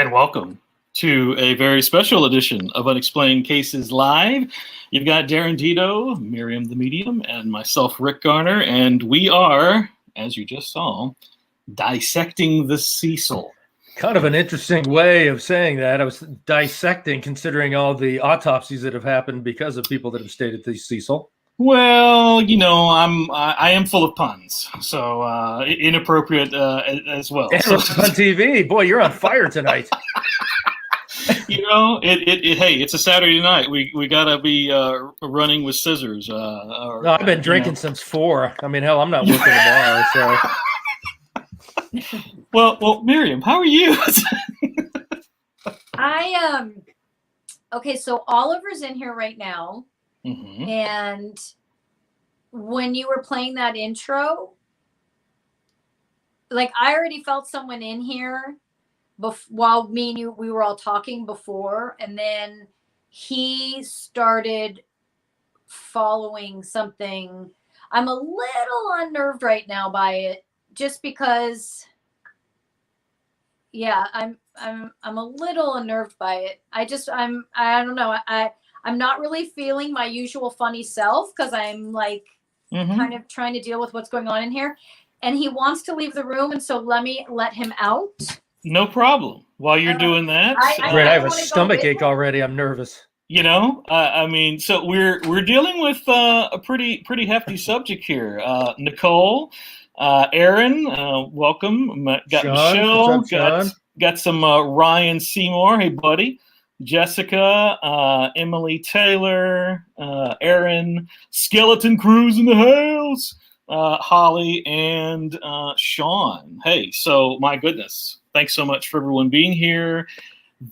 and welcome to a very special edition of Unexplained Cases Live. You've got Darren Dito, Maryam the Medium, and myself, Rick Garner, and we are, as you just saw, dissecting the Cecil. Kind of an interesting way of saying that. I was dissecting, considering all the autopsies that have happened because of people that have stayed at the Cecil. Well, you know, I am full of puns, so inappropriate as well. And on TV, boy, you're on fire tonight. You know, hey, it's a Saturday night. We gotta be running with scissors. No, I've been drinking since 4. I mean, hell, I'm not working tomorrow. So, well, Maryam, how are you? Okay. So Oliver's in here right now. Mm-hmm. And when you were playing that intro, like I already felt someone in here while me and you, we were all talking before. And then he started following something. I'm a little unnerved right now by it just because, yeah, I'm a little unnerved by it. I don't know. I'm not really feeling my usual funny self because I'm like kind of trying to deal with what's going on in here. And he wants to leave the room. And so let him out. No problem. While you're doing that. Great. I have a stomach ache already. I'm nervous. You know, I mean, so we're dealing with a pretty hefty subject here. Nicole, Aaron, welcome. Got Sean, Michelle, got some Ryan Seymour. Hey, buddy. Jessica, Emily Taylor, Aaron, Skeleton Crews in the house, Holly, and Sean. Hey, so my goodness, thanks so much for everyone being here.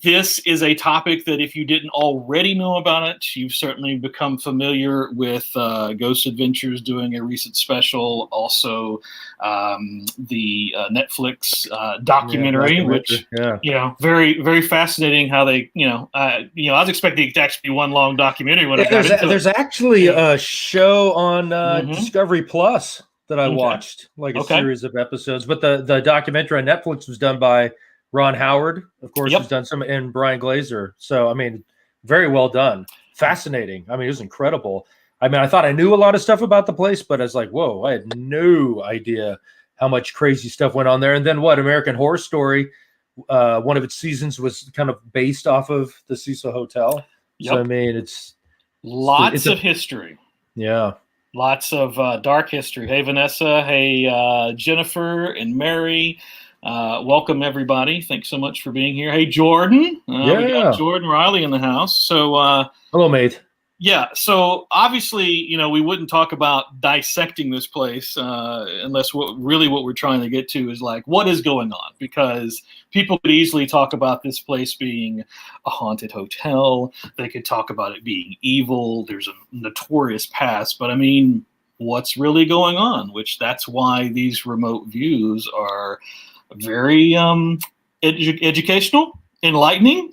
This is a topic that if you didn't already know about it, you've certainly become familiar with Ghost Adventures doing a recent special, also the Netflix documentary, which, you know, very, very fascinating how they, I was expecting it to actually be one long documentary. When there's actually a show on Discovery Plus that I watched, like a series of episodes, but the documentary on Netflix was done by Ron Howard, of course, who's done some, and Brian Glazer. So, I mean, very well done. Fascinating. I mean, it was incredible. I mean, I thought I knew a lot of stuff about the place, but I was like, whoa, I had no idea how much crazy stuff went on there. And then American Horror Story, one of its seasons was kind of based off of the Cecil Hotel. Yep. So, I mean, it's lots of history. Yeah. Lots of dark history. Hey, Vanessa. Hey, Jennifer and Mary. Welcome, everybody. Thanks so much for being here. Hey, Jordan. We got Jordan Riley in the house. So, hello, mate. Yeah. So obviously, we wouldn't talk about dissecting this place unless what we're trying to get to is like, what is going on? Because people could easily talk about this place being a haunted hotel. They could talk about it being evil. There's a notorious past. But I mean, what's really going on? Which that's why these remote views are very educational, enlightening.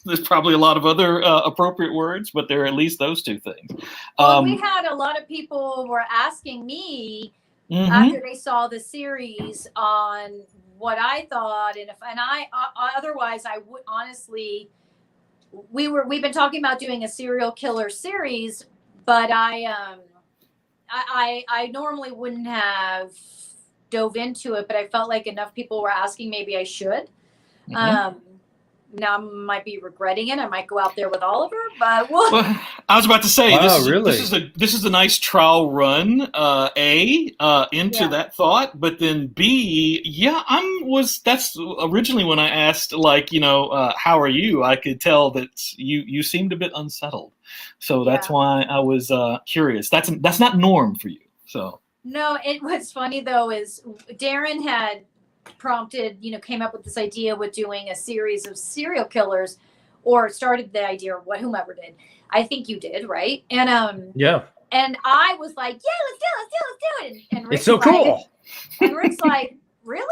There's probably a lot of other appropriate words, but there are at least those two things. Well, we had a lot of people were asking me after they saw the series on what I thought, and otherwise I would honestly. We've been talking about doing a serial killer series, but I normally wouldn't have dove into it, but I felt like enough people were asking, maybe I should. Now I might be regretting it. I might go out there with Oliver, but well, I was about to say, really? this is a nice trial run. Into that thought, but then B, that's originally when I asked, like, how are you? I could tell that you seemed a bit unsettled, so that's why I was curious. That's not norm for you, so. No, what's funny though is Darren had prompted, came up with this idea with doing a series of serial killers, or started the idea, or whomever did. I think you did, right? And and I was like, yeah, let's do it. And Rick's it's so cool. And Rick's like, really?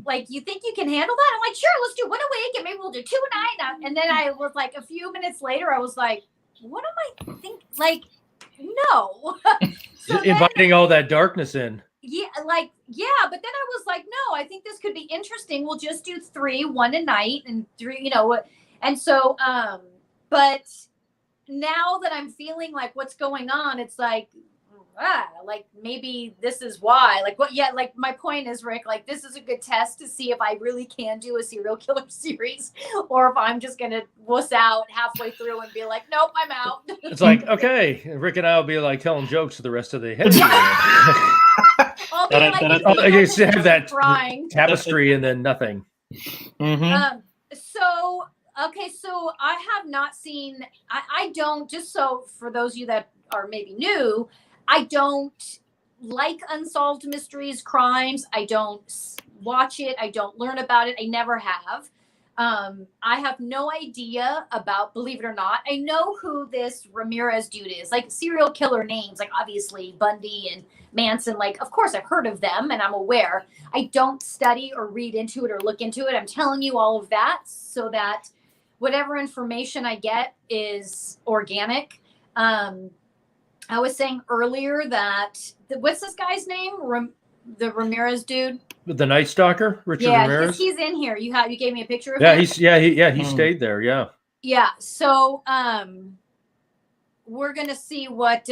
Like, you think you can handle that? I'm like, sure, let's do one a week, and maybe we'll do 2 a night. And then I was like, a few minutes later, I was like, what am I thinking? Like, no. So inviting all that darkness in. Yeah, yeah, but then I was like, no, I think this could be interesting. We'll just do 3, 1 a night, and 3, and so, but now that I'm feeling like what's going on, it's like, like maybe this is why, like what, yeah, like my point is, Rick, like this is a good test to see if I really can do a serial killer series or if I'm just gonna wuss out halfway through and be like, nope, I'm out. It's like, okay, Rick and I will be like telling jokes to the rest of the head. I'll be like, I guess you have that crying tapestry and then nothing. So okay, so I have not seen, I don't, just so for those of you that are maybe new, I don't like unsolved mysteries, crimes. I don't watch it. I don't learn about it. I never have. I have no idea about, believe it or not, I know who this Ramirez dude is, like serial killer names, like obviously Bundy and Manson, like of course I've heard of them and I'm aware. I don't study or read into it or look into it. I'm telling you all of that so that whatever information I get is organic. I was saying earlier that what's this guy's name? The Ramirez dude. The Nightstalker, Richard Ramirez. He's in here. You gave me a picture of him. He stayed there. Yeah. Yeah. So we're gonna see what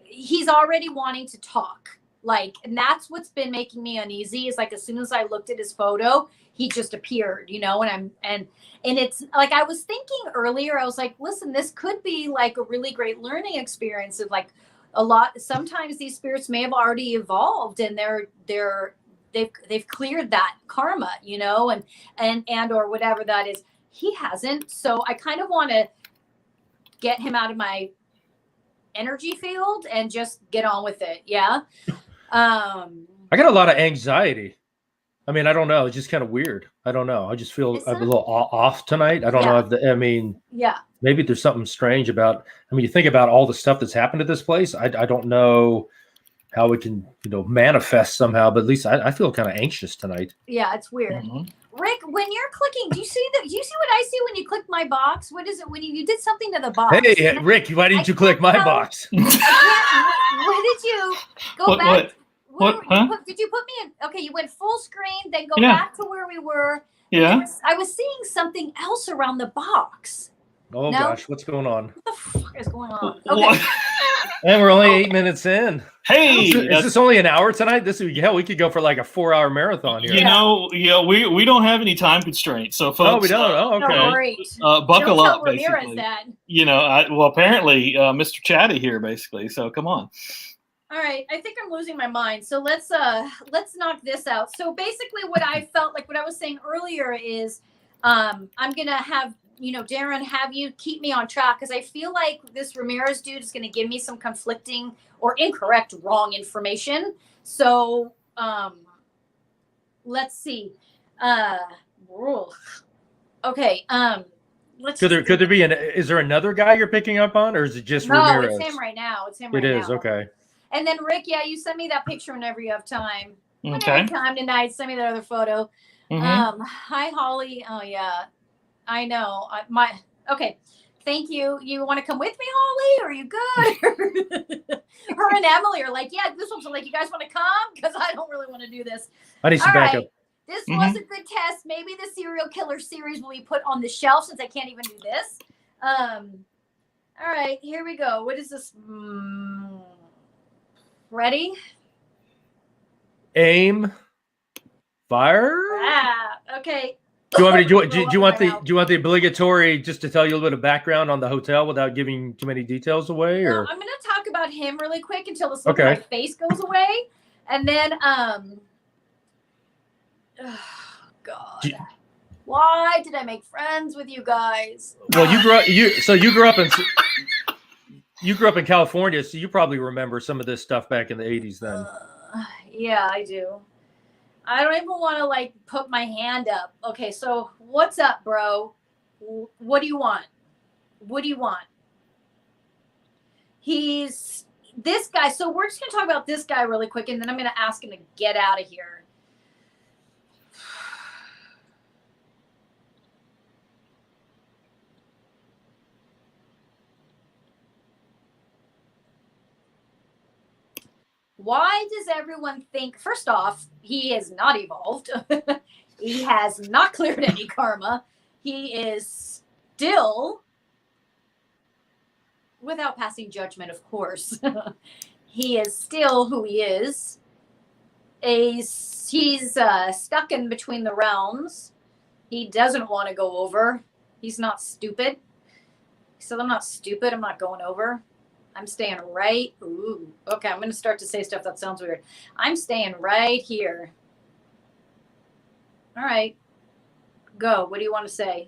he's already wanting to talk. Like, and that's what's been making me uneasy is like as soon as I looked at his photo, he just appeared, and it's like I was thinking earlier, I was like, listen, this could be like a really great learning experience of like sometimes these spirits may have already evolved and they've cleared that karma, and or whatever that is. He hasn't. So I kind of want to get him out of my energy field and just get on with it. Yeah. I got a lot of anxiety. I mean, I don't know. It's just kind of weird. I don't know. I just feel I'm a little off tonight. I don't know if maybe there's something strange about, you think about all the stuff that's happened at this place. I don't know how it can, manifest somehow, but at least I feel kind of anxious tonight. Yeah, it's weird. Rick, when you're clicking, do you see what I see when you click my box? What is it when you did something to the box? Hey, Rick, why didn't you click my box? What did you go back? What? Huh? Did you put me in? Okay, you went full screen, then go back to where we were. Yeah. I was seeing something else around the box. Oh gosh, what's going on? What the fuck is going on? Okay. And we're only 8 minutes in. Hey, is this only an hour tonight? We could go for like a 4-hour marathon here. We don't have any time constraints, so folks. Oh, we don't. Oh, okay. No, great. Buckle don't up, tell Ramirez basically. that. Well, apparently, Mr. Chatty here, basically. So come on. All right, I think I'm losing my mind. So let's knock this out. So basically, what I felt like, what I was saying earlier is, I'm gonna have Darren have you keep me on track because I feel like this Ramirez dude is gonna give me some conflicting or incorrect, wrong information. So let's see. Okay. Could there be is there another guy you're picking up on, or is it just Ramirez? No, it's him right now. It is okay. And then Rick, you send me that picture whenever you have time. Okay. Whenever time tonight, send me that other photo. Hi Holly. Oh yeah, I know. Okay. Thank you. You want to come with me, Holly? Are you good? Her and Emily are like, yeah, this one's like, you guys want to come? Because I don't really want to do this. I need some backup. This was a good test. Maybe the serial killer series will be put on the shelf since I can't even do this. All right, here we go. What is this? Ready? Aim. Fire. Okay. Do you want the obligatory, just to tell you a little bit of background on the hotel without giving too many details away? Or I'm going to talk about him really quick until the look of my face goes away, and then oh God, why did I make friends with you guys? Well, you grew up in California, so you probably remember some of this stuff back in the 80s then. Yeah, I do. I don't even want to put my hand up. Okay, so what's up, bro? What do you want? What do you want? He's this guy. So we're just going to talk about this guy really quick, and then I'm going to ask him to get out of here. why does everyone think, first off, he is not evolved. He has not cleared any karma. He is still, without passing judgment, of course, he is still who he is. He's stuck in between the realms. He doesn't want to go over. He's not stupid. He said, I'm not stupid. I'm not going over. I'm staying right. Ooh, okay. I'm going to start to say stuff that sounds weird. I'm staying right here. All right. Go. What do you want to say?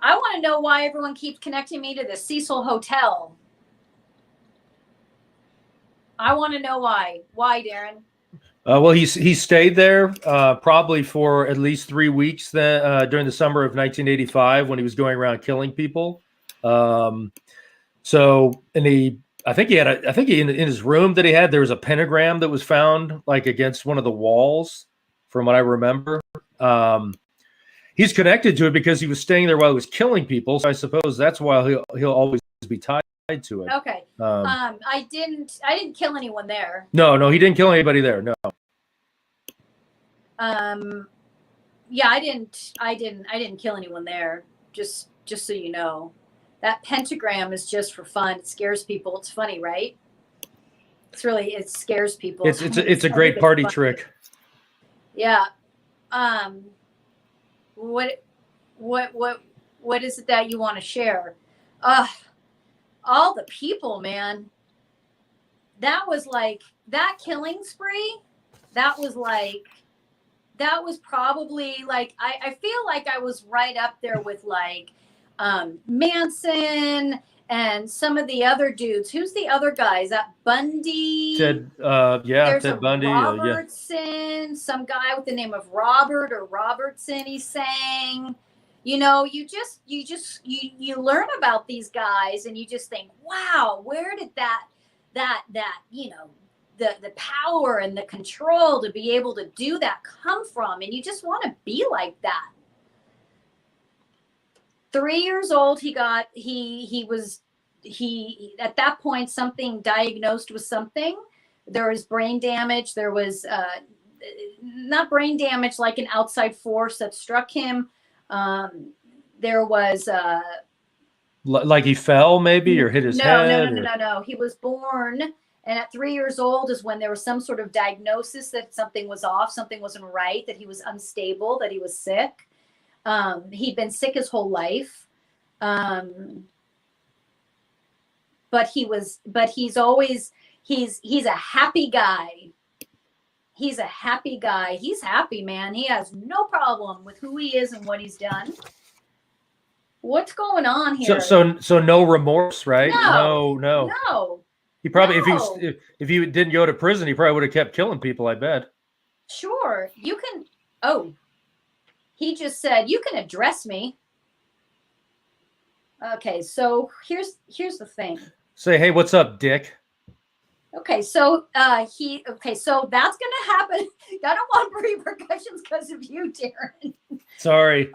I want to know why everyone keeps connecting me to the Cecil Hotel. I want to know why. Why, Darren? Well, he stayed there probably for at least 3 weeks during the summer of 1985 when he was going around killing people. I think in his room that he had, there was a pentagram that was found like against one of the walls, from what I remember. He's connected to it because he was staying there while he was killing people. So I suppose that's why he'll always be tied to it. Okay. I didn't kill anyone there. No, he didn't kill anybody there. No. Yeah, I didn't kill anyone there. Just so you know. That pentagram is just for fun. It scares people. It's funny, right? It scares people. It's a great party trick. Yeah. What is it that you want to share? All the people, man. That was like that killing spree. That was probably like I feel like I was right up there with like Manson and some of the other dudes. Who's the other guys? That Bundy. Ted Bundy. Robertson, some guy with the name of Robert or Robertson. He sang. You know, you learn about these guys and you just think, wow, where did that the power and the control to be able to do that come from? And you just want to be like that. 3 years old, he was at that point, something diagnosed with something. There was brain damage. There was not brain damage like an outside force that struck him. There was like he fell maybe or hit his head. No. He was born, and at 3 years old is when there was some sort of diagnosis that something was off, something wasn't right, that he was unstable, that he was sick. He'd been sick his whole life. But he's a happy guy. He's a happy guy. He's happy, man. He has no problem with who he is and what he's done. What's going on here? So no remorse, right? No. He probably, if he didn't go to prison, he probably would have kept killing people, I bet. Sure. You can. Oh, he just said, you can address me. Okay. So here's the thing. Say, hey, what's up, Dick? Okay. So so that's going to happen. I don't want repercussions because of you, Darren. Sorry.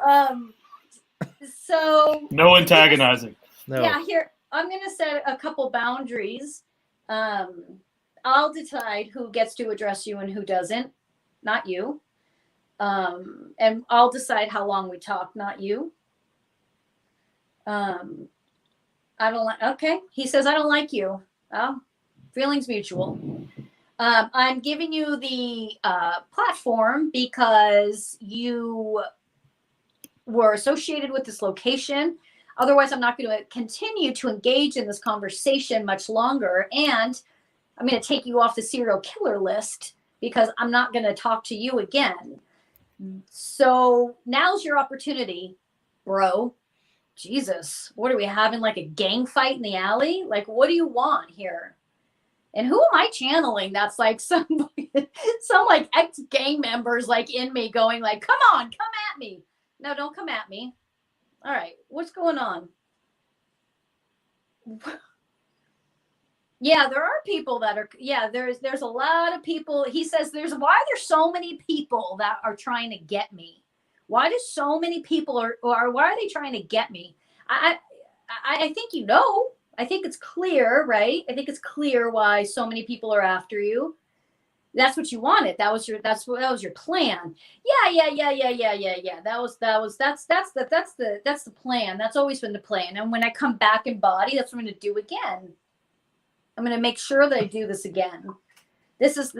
So no antagonizing. No. Yeah, here I'm going to set a couple boundaries. I'll decide who gets to address you and who doesn't, not you. And I'll decide how long we talk, not you. I don't like. Okay, he says I don't like you. Oh, feelings mutual. I'm giving you the platform because you were associated with this location. Otherwise, I'm not going to continue to engage in this conversation much longer. And I'm going to take you off the serial killer list because I'm not going to talk to you again. So now's your opportunity, bro. Jesus, what are we having? Like a gang fight in the alley? Like, what do you want here? And who am I channeling? That's like some like ex-gang members like in me going like, come on, come at me. No, don't come at me. All right, what's going on? Yeah, there are people that are, there's a lot of people. He says why are there so many people that are trying to get me? Why do so many people why are they trying to get me? I think you know. I think it's clear, right? I think it's clear why so many people are after you. That's what you wanted. That was your plan. Yeah. That's the plan. That's always been the plan. And when I come back in body, that's what I'm going to do again. I'm going to make sure that I do this again. This is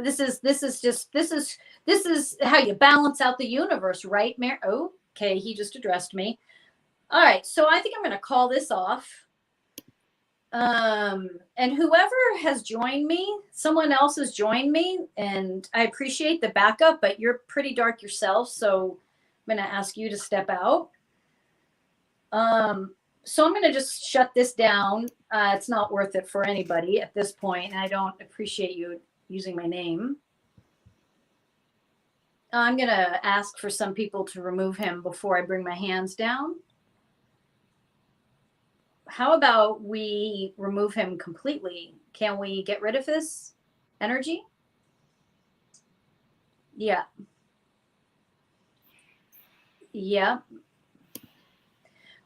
how you balance out the universe, right, Mary? Oh, okay. He just addressed me. All right. So I think I'm going to call this off. And whoever has joined me, someone else has joined me, and I appreciate the backup, but you're pretty dark yourself. So I'm going to ask you to step out. So I'm going to just shut this down. It's not worth it for anybody at this point. And I don't appreciate you using my name. I'm going to ask for some people to remove him before I bring my hands down. How about we remove him completely? Can we get rid of this energy? Yeah. Yeah.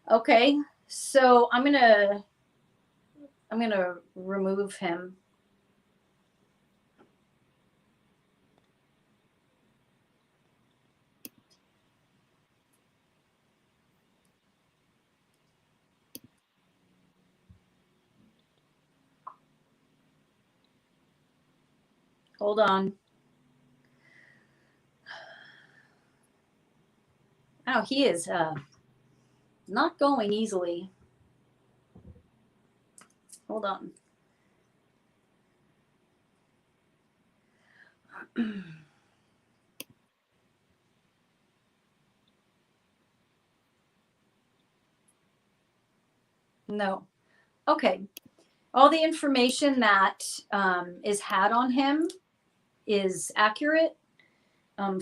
Okay. So I'm gonna remove him. Hold on. Oh, he is not going easily. Hold on. No. Okay. All the information that is had on him is accurate.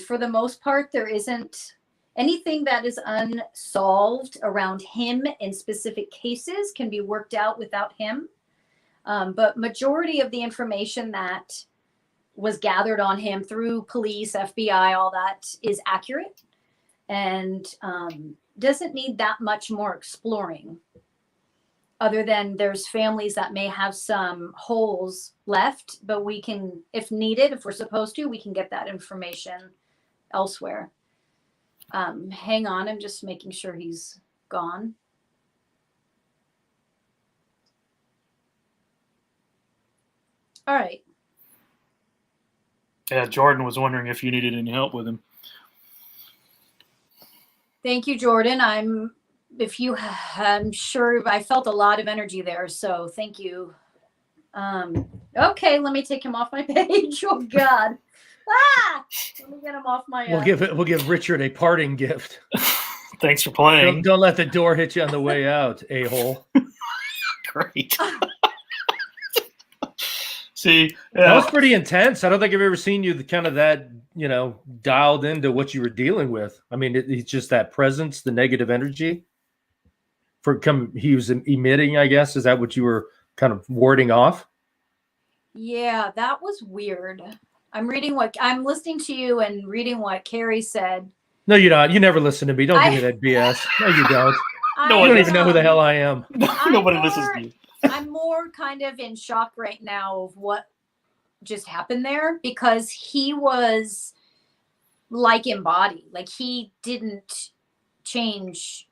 For the most part, there isn't anything that is unsolved around him in specific cases can be worked out without him. But majority of the information that was gathered on him through police, FBI, all that is accurate and doesn't need that much more exploring. Other than there's families that may have some holes left, but we can, if needed, if we're supposed to, we can get that information elsewhere. Hang on, I'm just making sure he's gone. All right. Yeah, Jordan was wondering if you needed any help with him. Thank you, Jordan. I'm sure I felt a lot of energy there, so thank you. Okay, let me take him off my page. Oh God. Let me get him off my We'll give Richard a parting gift. Thanks for playing. Don't let the door hit you on the way out, a-hole. Great. See, that was pretty intense. I don't think I've ever seen you that, dialed into what you were dealing with. I mean, it's just that presence, the negative energy he was emitting, I guess. Is that what you were kind of warding off? Yeah, that was weird. I'm listening to you and reading what Carrie said. No, you're not. You never listen to me. Don't give me that BS. No, you don't. You don't even know who the hell I am. Nobody listens to you. I'm more kind of in shock right now of what just happened there, because he was like embodied. Like he didn't change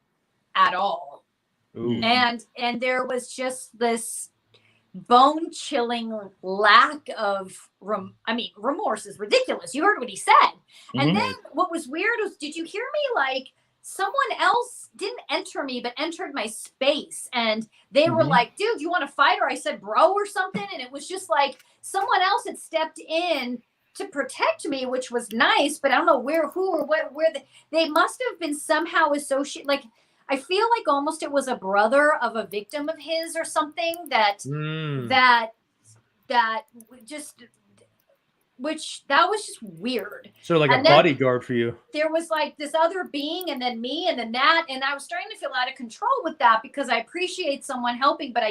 at all. Ooh. And there was just this bone-chilling lack of remorse is ridiculous. You heard what he said. Mm-hmm. And then what was weird was, did you hear me? Like, someone else didn't enter me, but entered my space. And they were like, dude, you want to fight? Or I said, bro, or something. And it was just like someone else had stepped in to protect me, which was nice. But I don't know where they must have been somehow associated. Like, I feel like almost it was a brother of a victim of his or something that was just weird. So like a bodyguard for you. There was like this other being, and then me, and then that, and I was starting to feel out of control with that, because I appreciate someone helping, but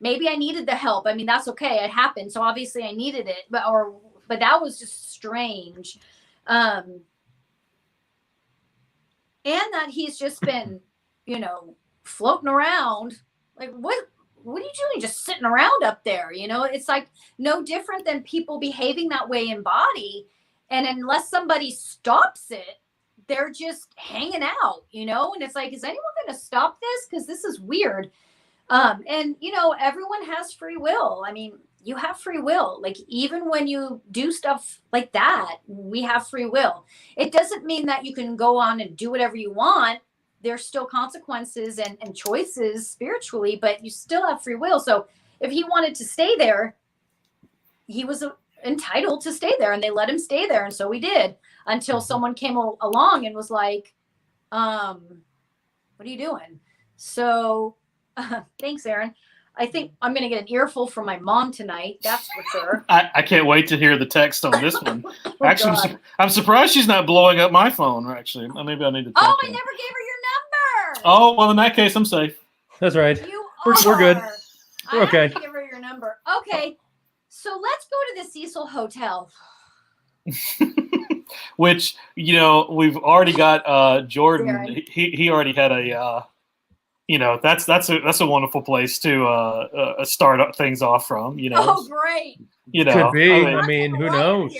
maybe I needed the help. I mean, that's okay. It happened. So obviously I needed it, but that was just strange. And that he's just been, floating around. Like, what are you doing just sitting around up there? You know, it's like no different than people behaving that way in body. And unless somebody stops it, they're just hanging out, you know? And it's like, is anyone going to stop this? Because this is weird. And, you know, everyone has free will. I mean, you have free will. Like, even when you do stuff like that, we have free will. It doesn't mean that you can go on and do whatever you want. There's still consequences and choices spiritually, but you still have free will. So if he wanted to stay there, he was entitled to stay there, and they let him stay there. And so he did, until someone came along and was like, what are you doing? So thanks, Aaron. I think I'm going to get an earful from my mom tonight. That's for sure. I can't wait to hear the text on this one. Oh, actually, I'm surprised she's not blowing up my phone. Actually, maybe I need to. Oh, I never gave her your number. Oh, well, in that case, I'm safe. That's right. We're good. We're okay. I have to give her your number. Okay, so let's go to the Cecil Hotel. Which, you know, we've already got Jordan. He already had a. You know, that's a wonderful place to start things off from. You know, oh great. You know, could be. I mean, who knows?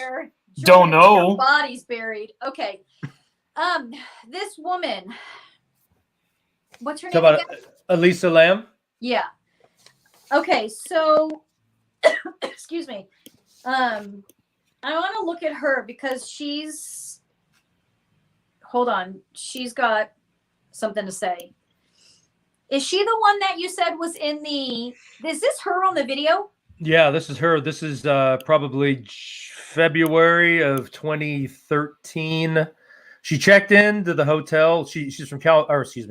Don't know. Body's buried. Okay. This woman. What's her name? About Elisa Lam. Yeah. Okay, so excuse me. I want to look at her because she's. Hold on, she's got something to say. Is she the one that you said was in the? Is this her on the video? Yeah, this is her. This is probably February of 2013. She checked into the hotel. She's from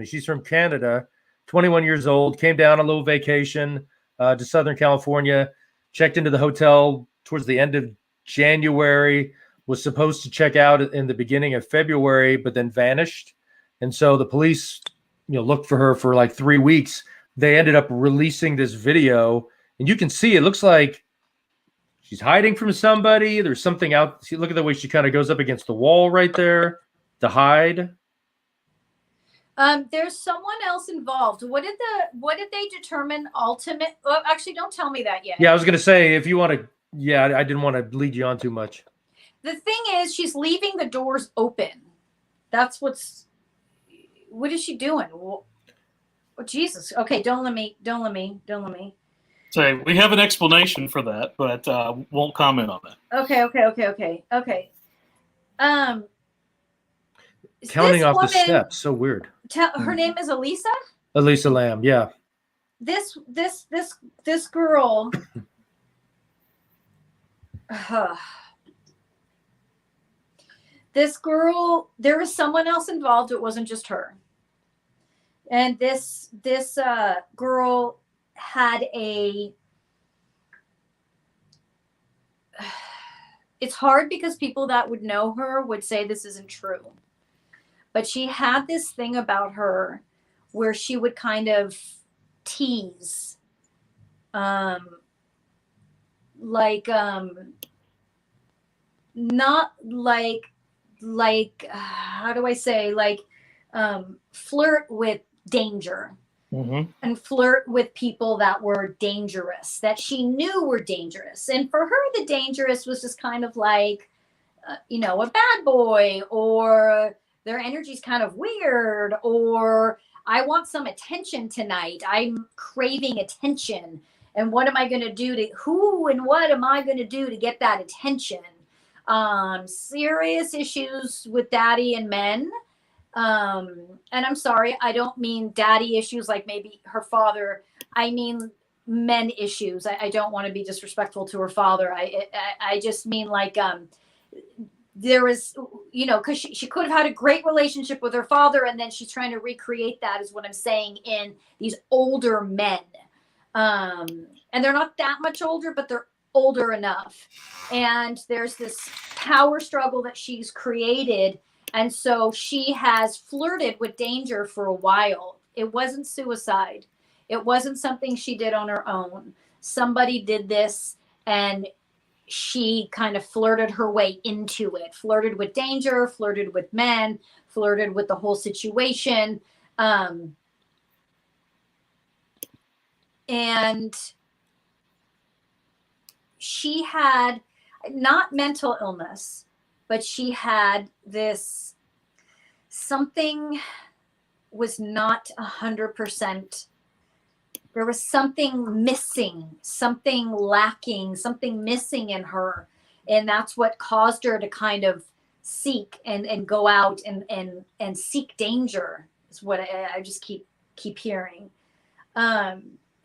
she's from Canada. 21 years old. Came down on a little vacation to Southern California. Checked into the hotel towards the end of January. Was supposed to check out in the beginning of February, but then vanished. And so the police, looked for her for like 3 weeks. They ended up releasing this video, and you can see it looks like she's hiding from somebody. There's something out. See, look at the way she kind of goes up against the wall right there to hide. There's someone else involved. What did they determine ultimate? Well, actually, don't tell me that yet. Yeah, I was gonna say if you want to. Yeah, I didn't want to lead you on too much. The thing is, she's leaving the doors open. That's what is she doing? Oh, Jesus. Okay, don't let me. So we have an explanation for that, but won't comment on that. Okay. Counting off the steps, so weird. Her name is Elisa? Elisa Lam, yeah. This girl. This girl, there was someone else involved. It wasn't just her. And this girl had it's hard because people that would know her would say this isn't true. But she had this thing about her where she would kind of tease, not like how do I say, flirt with danger. Mm-hmm. And flirt with people that were dangerous, that she knew were dangerous. And for her, the dangerous was just kind of like, a bad boy, or their energy's kind of weird, or I want some attention tonight. I'm craving attention. And what am I going to do what am I going to do to get that attention? Serious issues with daddy and men. And I'm sorry, I don't mean daddy issues like maybe her father. I mean men issues. I don't want to be disrespectful to her father. I just mean there was, because she could have had a great relationship with her father, and then she's trying to recreate that, is what I'm saying, in these older men. And they're not that much older, but they're older enough. And there's this power struggle that she's created. And so she has flirted with danger for a while. It wasn't suicide. It wasn't something she did on her own. Somebody did this, and she kind of flirted her way into it. Flirted with danger, flirted with men, flirted with the whole situation. Flirted with the whole situation. And so she has flirted with danger for a while. It wasn't something she did on her own. Somebody did this, and she kind of flirted her way into it. Flirted with danger, flirted with men, flirted with the whole situation. Flirted with the whole situation. Flirted with the whole situation. Flirted with danger, flirted with men, flirted with the whole situation. And she had not mental illness, but she had this, something was not 100%. There was something missing, something lacking, something missing in her. And that's what caused her to kind of seek and go out and seek danger, is what I just keep hearing.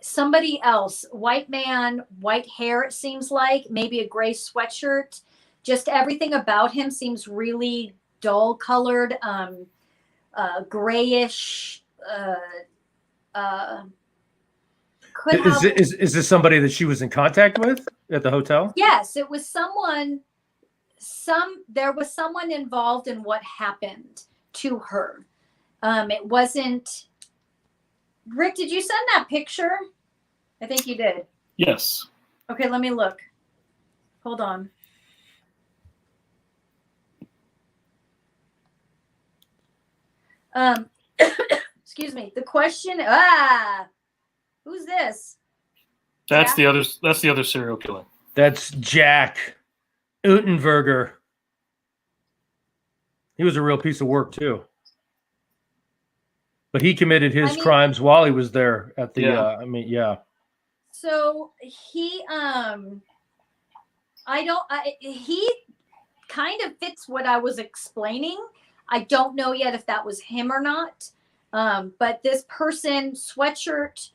Somebody else, white man, white hair, it seems like, maybe a gray sweatshirt. Just everything about him seems really dull colored, grayish. Is this somebody that she was in contact with at the hotel? Yes, it was someone. There was someone involved in what happened to her. It wasn't. Rick, did you send that picture? I think you did. Yes. Okay, let me look. Hold on. Excuse me. The question. Who's this? That's the other serial killer. That's Jack Utenberger. He was a real piece of work too. But he committed his crimes while he was there at the So he he kind of fits what I was explaining. I don't know yet if that was him or not. But this person, sweatshirt,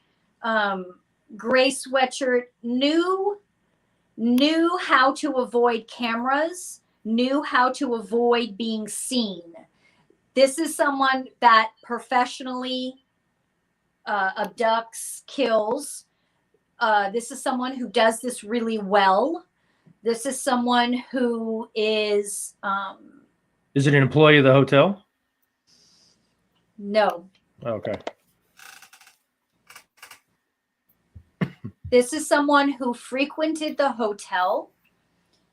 gray sweatshirt, knew how to avoid cameras, knew how to avoid being seen. This is someone that professionally abducts, kills. This is someone who does this really well. This is someone who is... Is it an employee of the hotel? No. Okay. This is someone who frequented the hotel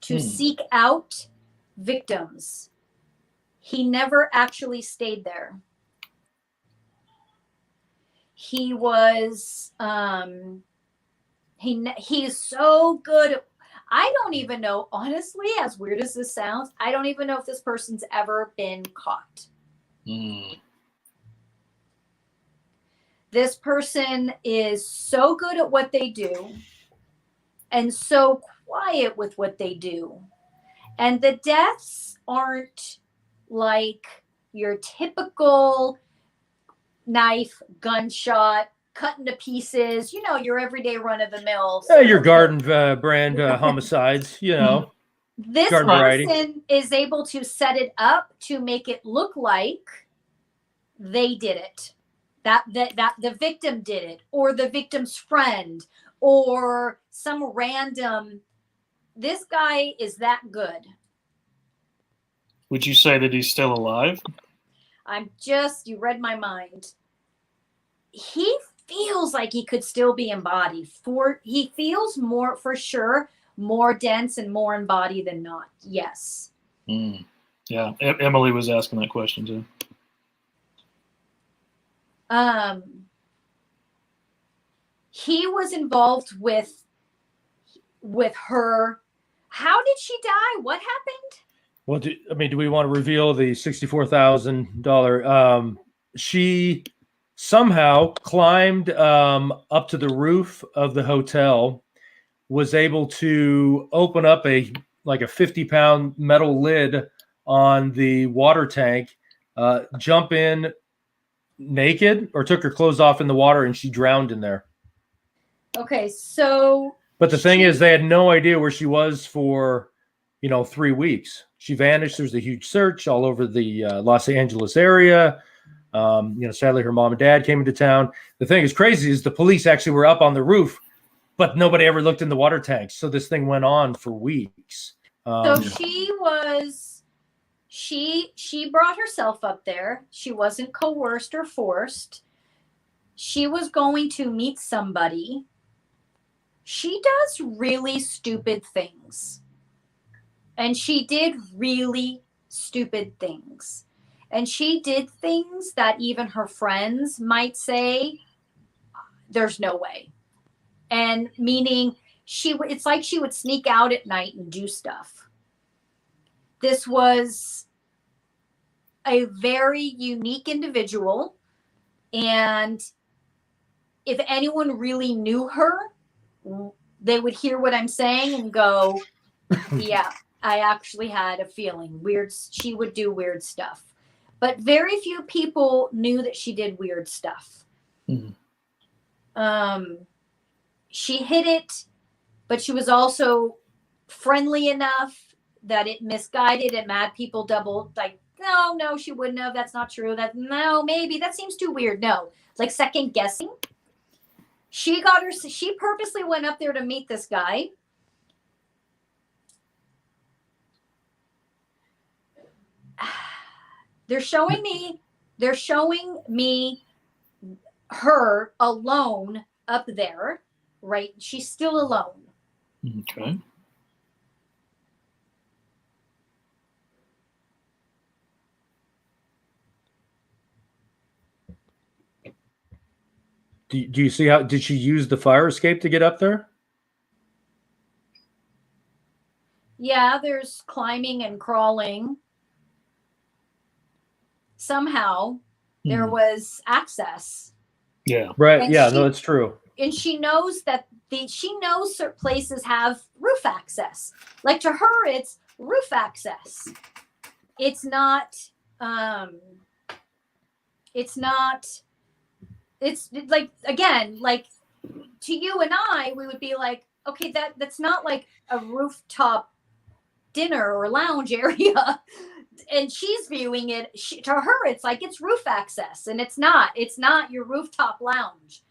to seek out victims. He never actually stayed there. He was, he's so good. I don't even know, honestly, as weird as this sounds, I don't even know if this person's ever been caught. This person is so good at what they do and so quiet with what they do. And the deaths aren't like your typical knife, gunshot, cut into pieces, your everyday run of the mill. Your garden brand homicides, This person is able to set it up to make it look like they did it. That the victim did it, or the victim's friend, or some random. This guy is that good. Would you say that he's still alive? You read my mind. He feels like he could still be in body. He feels more, for sure, more dense and more in body than not. Yes. Yeah, Emily was asking that question too. He was involved with her. How did she die? What happened? Well, do we want to reveal the $64,000? She somehow climbed up to the roof of the hotel, was able to open up a 50-pound metal lid on the water tank, jump in naked, or took her clothes off in the water, and she drowned in there. Okay, so... But the thing is, they had no idea where she was for, 3 weeks. She vanished. There's a huge search all over the Los Angeles area. Sadly, her mom and dad came into town. The thing is crazy is the police actually were up on the roof, but nobody ever looked in the water tanks. So this thing went on for weeks. So she brought herself up there. She wasn't coerced or forced. She was going to meet somebody. She does really stupid things. And she did really stupid things. And she did things that even her friends might say, there's no way. And meaning it's like she would sneak out at night and do stuff. This was a very unique individual. And if anyone really knew her, they would hear what I'm saying and go, yeah, I actually had a feeling weird. She would do weird stuff, but very few people knew that she did weird stuff. Mm-hmm. She hid it, but she was also friendly enough that it misguided and mad people double like, no, she wouldn't have. That's not true. No, maybe that seems too weird. No, like second guessing. She purposely went up there to meet this guy. They're showing me her alone up there, right? She's still alone. Okay. Do you see how did she use the fire escape to get up there? Yeah, there's climbing and crawling. Somehow there was access. Yeah. Right. And yeah, no, it's true. And she knows that she knows certain places have roof access. Like to her, it's roof access. It's not it's like, again, like to you and I, we would be like, okay, that's not like a rooftop dinner or lounge area. And she's viewing it, to her, it's like it's roof access, and it's not your rooftop lounge.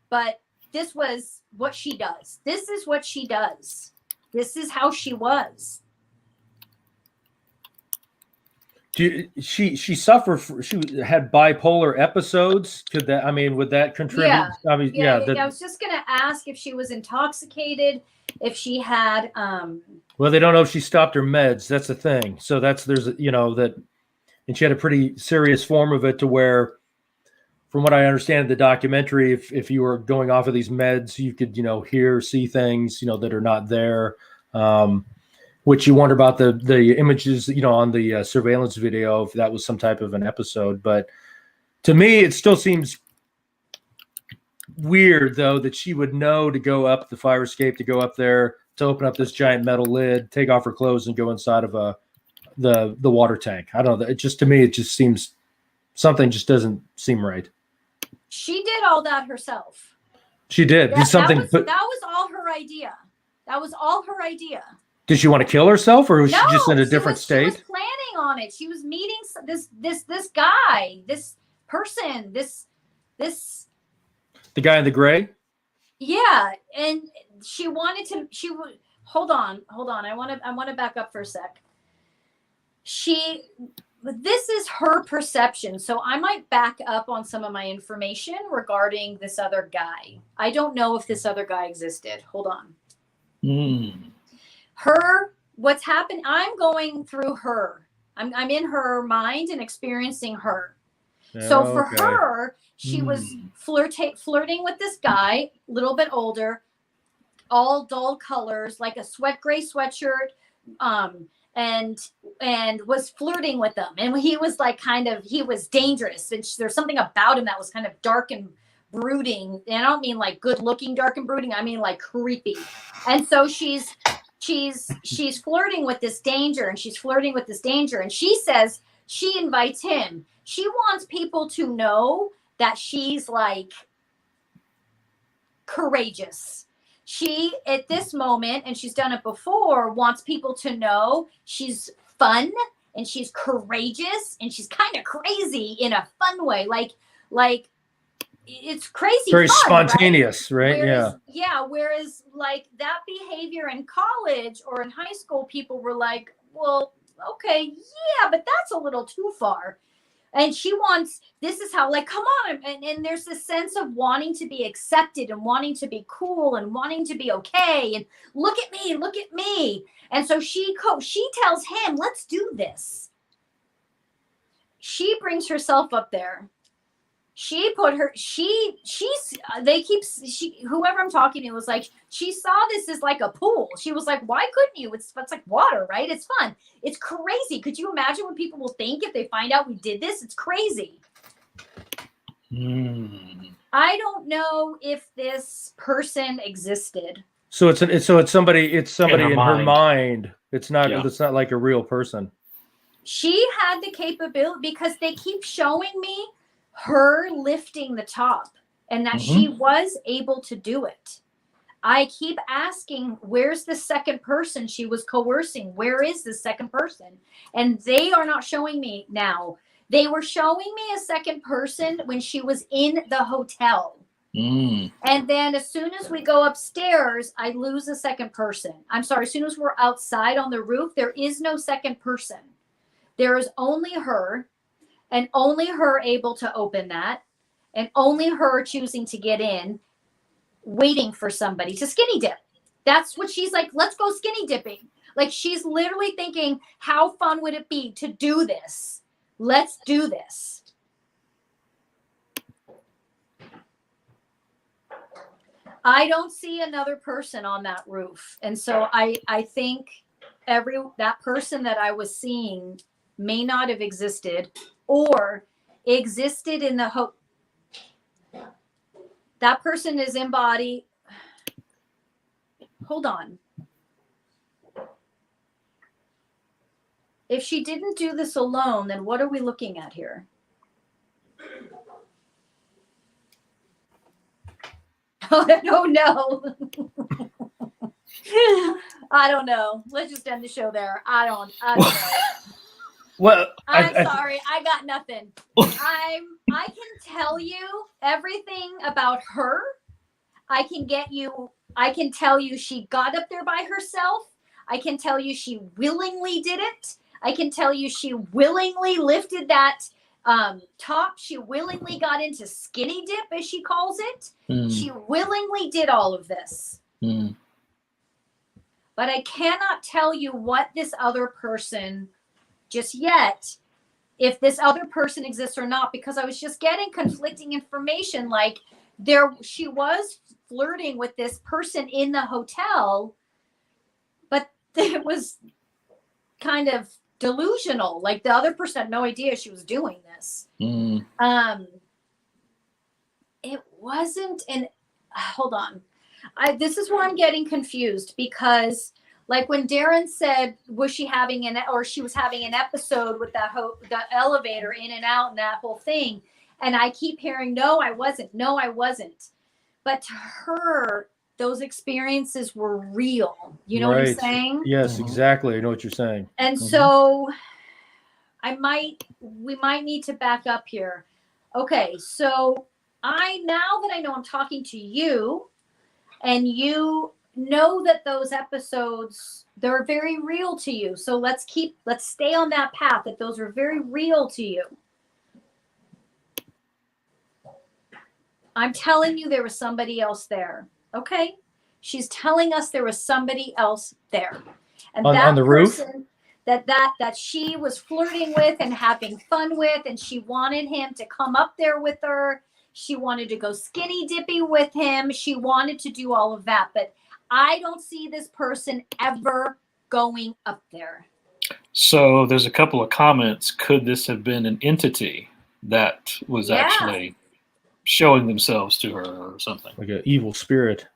But this was what she does. This is what she does. This is how she was. She suffered. She had bipolar episodes. Would that contribute? Yeah. I I was just going to ask if she was intoxicated, if she had. Well, they don't know if she stopped her meds. That's the thing. So and she had a pretty serious form of it to where, from what I understand, the documentary, if you were going off of these meds, you could, hear, see things, that are not there. Which you wonder about the images, on the surveillance video, if that was some type of an episode. But to me, it still seems weird, though, that she would know to go up the fire escape, to go up there, to open up this giant metal lid, take off her clothes, and go inside of the water tank. I don't know. To me, it just seems something just doesn't seem right. She did all that herself. She did. That was all her idea. That was all her idea. Did she want to kill herself, or was she just in a different state? She was planning on it. She was meeting this guy, this person, this. The guy in the gray. Yeah, and she wanted to. Hold on. I want to back up for a sec. This is her perception, so I might back up on some of my information regarding this other guy. I don't know if this other guy existed. Hold on. What's happened, I'm going through her. I'm in her mind and experiencing her. So for her, she was flirting with this guy, a little bit older, all dull colors, like a gray sweatshirt, and was flirting with them. And he was like he was dangerous. And there's something about him that was kind of dark and brooding. And I don't mean like good looking dark and brooding. I mean like creepy. And so she's flirting with this danger, and she says she invites him. She wants people to know that she's like courageous. She, at this moment, and she's done it before, wants people to know she's fun and she's courageous and she's kind of crazy in a fun way. Like it's crazy. Very fun, spontaneous, right? Whereas, yeah. Whereas like that behavior in college or in high school, people were like, well, okay, yeah, but that's a little too far. And she wants, this is how, like, come on. And there's this sense of wanting to be accepted and wanting to be cool and wanting to be okay. And look at me. And so she tells him, let's do this. She brings herself up there. whoever I'm talking to was like, she saw this as like a pool. She was like, why couldn't you? It's like water, right? It's fun. It's crazy. Could you imagine what people will think if they find out we did this? It's crazy. I don't know if this person existed. So it's somebody in her mind. It's not like a real person. She had the capability, because they keep showing me her lifting the top and that she was able to do it. I keep asking, where's the second person she was coercing? Where is the second person? And they are not showing me now. They were showing me a second person when she was in the hotel. And then as soon as we go upstairs, I lose a second person. I'm sorry, as soon as we're outside on the roof, there is no second person. There is only her, and only her able to open that, and only her choosing to get in, waiting for somebody to skinny dip. That's what she's like, let's go skinny dipping. Like, she's literally thinking, how fun would it be to do this? Let's do this. I don't see another person on that roof. And so I think that person that I was seeing may not have existed, or existed in the that person is in body. Hold on. If she didn't do this alone, then what are we looking at here? Oh, no. I don't know. Let's just end the show there. I don't know. Well, I'm sorry. I got nothing. I can tell you everything about her. I can tell you she got up there by herself. I can tell you she willingly did it. I can tell you she willingly lifted that top. She willingly got into skinny dip, as she calls it. She willingly did all of this. But I cannot tell you what this other person just yet, if this other person exists or not, because I was just getting conflicting information. Like, she was flirting with this person in the hotel, but it was kind of delusional. Like, the other person had no idea she was doing this. It wasn't hold on. This is where I'm getting confused, because like when Darren said, she was having an episode with the elevator in and out and that whole thing. And I keep hearing, no, I wasn't. No, I wasn't. But to her, those experiences were real. You know what I'm saying? Yes, exactly. I know what you're saying. And so we might need to back up here. Okay. So now that I know I'm talking to you, and you know that those episodes, they're very real to you. So let's stay on that path, that those are very real to you. I'm telling you there was somebody else there. Okay? She's telling us there was somebody else there. And on the roof? That she was flirting with and having fun with, and she wanted him to come up there with her. She wanted to go skinny dipping with him. She wanted to do all of that. But I don't see this person ever going up there. So there's a couple of comments. Could this have been an entity that was actually showing themselves to her or something? Like an evil spirit.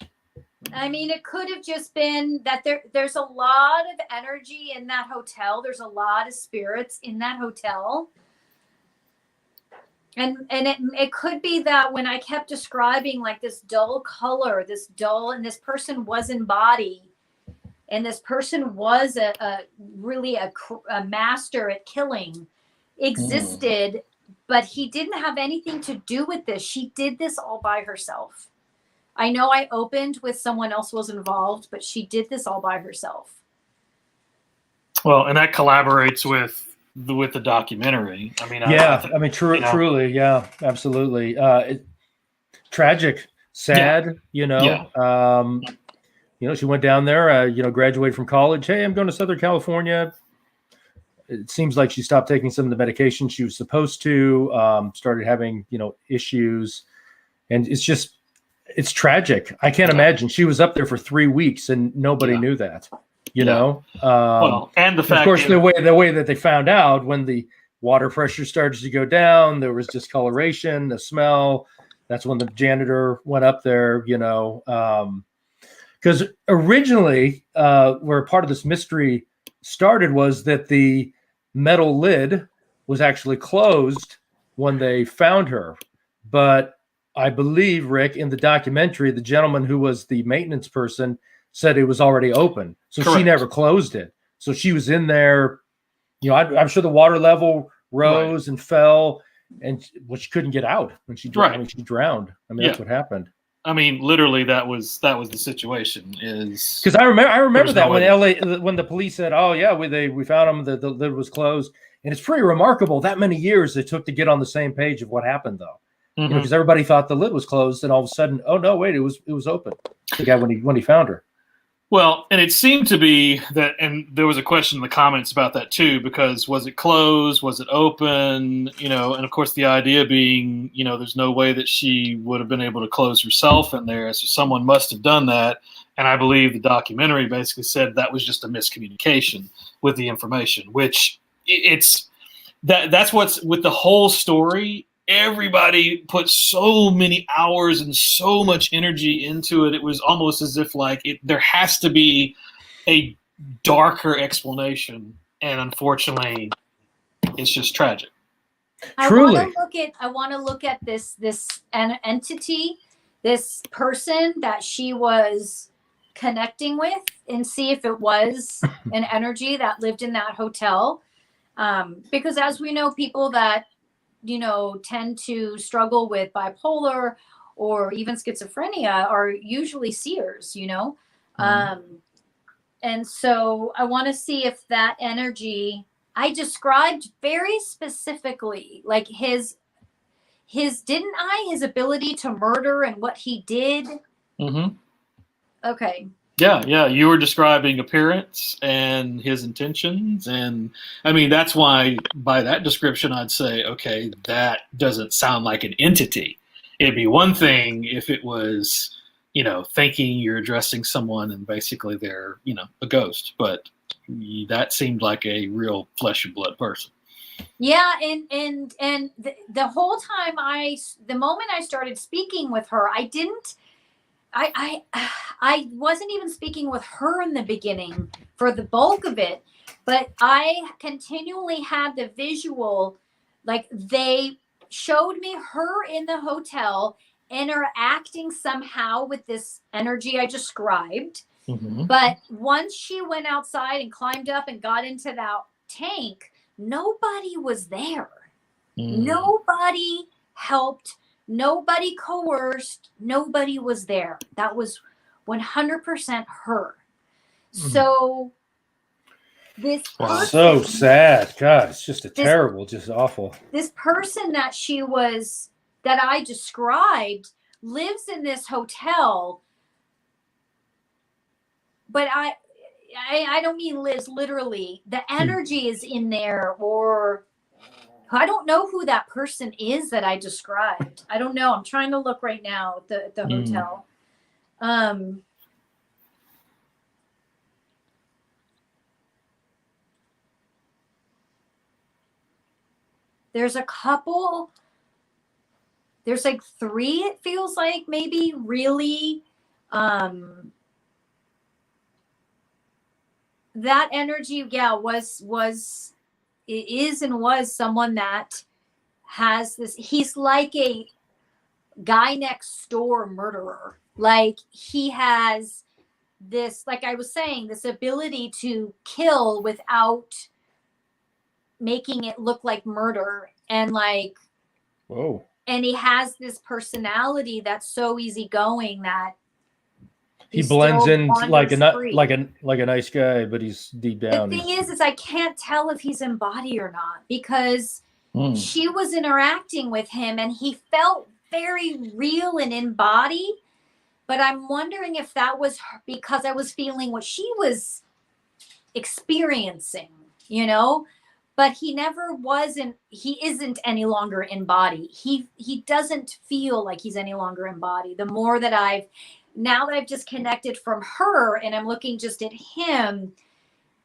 I mean, it could have just been that there's a lot of energy in that hotel. There's a lot of spirits in that hotel. And it could be that when I kept describing like this dull color, and this person was in body, and this person was really a master at killing, existed, but he didn't have anything to do with this. She did this all by herself. I know I opened with someone else was involved, but she did this all by herself. Well, and that collaborates with the documentary. I mean, truly, yeah, absolutely. Tragic, sad, she went down there, graduated from college. Hey, I'm going to Southern California. it seems like she stopped taking some of the medication she was supposed to, started having, issues. And it's tragic. I can't imagine. She was up there for 3 weeks and nobody knew that, you know? Well, and the fact, of course, the way that they found out, when the water pressure started to go down, there was discoloration, the smell. That's when the janitor went up there, because originally, where part of this mystery started was that the metal lid was actually closed when they found her. But I believe, Rick, in the documentary, the gentleman who was the maintenance person said it was already open. So Correct. She never closed it. So she was in there, I'm sure the water level rose and fell, and she couldn't get out when she drowned. I mean, that's what happened. I mean, literally, that was the situation. Is because I remember that when the police said, "Oh yeah, we found him. The lid was closed," and it's pretty remarkable that many years it took to get on the same page of what happened, though. Because everybody thought the lid was closed, and all of a sudden, oh no, wait, it was open. The guy when he found her. Well, and it seemed to be that, and there was a question in the comments about that too, because was it closed? Was it open? And of course the idea being, there's no way that she would have been able to close herself in there. So someone must have done that. And I believe the documentary basically said that was just a miscommunication with the information, which that's what's with the whole story. Everybody put so many hours and so much energy into it. It was almost as if there has to be a darker explanation. And unfortunately, it's just tragic. Truly. I want to look at this entity, this person that she was connecting with, and see if it was an energy that lived in that hotel. Because as we know, people that tend to struggle with bipolar or even schizophrenia are usually seers, and so I want to see if that energy I described very specifically, like his ability to murder and what he did. Okay. Yeah. You were describing appearance and his intentions. And I mean, that's why by that description, I'd say, okay, that doesn't sound like an entity. It'd be one thing if it was, thinking you're addressing someone and basically they're, a ghost. But that seemed like a real flesh and blood person. Yeah. And the whole time the moment I started speaking with her, I wasn't even speaking with her in the beginning for the bulk of it, but I continually had the visual, like they showed me her in the hotel interacting somehow with this energy I described. But once she went outside and climbed up and got into that tank, nobody was there. Nobody helped. Nobody coerced. Nobody was there. That was 100% her. So this person, so sad. God, it's just just awful. This person that I described lives in this hotel, but I don't mean lives literally. The energy is in there, or I don't know who that person is that I described. I don't know. I'm trying to look right now at the hotel. There's a couple. There's like 3, it feels like, maybe really. That energy, was someone that has this. He's like a guy next door murderer. Like he has this, like I was saying, this ability to kill without making it look like murder. And like, whoa. And he has this personality that's so easygoing that he blends in like a nice guy, but he's deep down. The thing is I can't tell if he's in body or not, because she was interacting with him and he felt very real and in body. But I'm wondering if that was because I was feeling what she was experiencing, but he never wasn't. He isn't any longer in body. He doesn't feel like he's any longer in body. The more that now that I've disconnected from her and I'm looking just at him,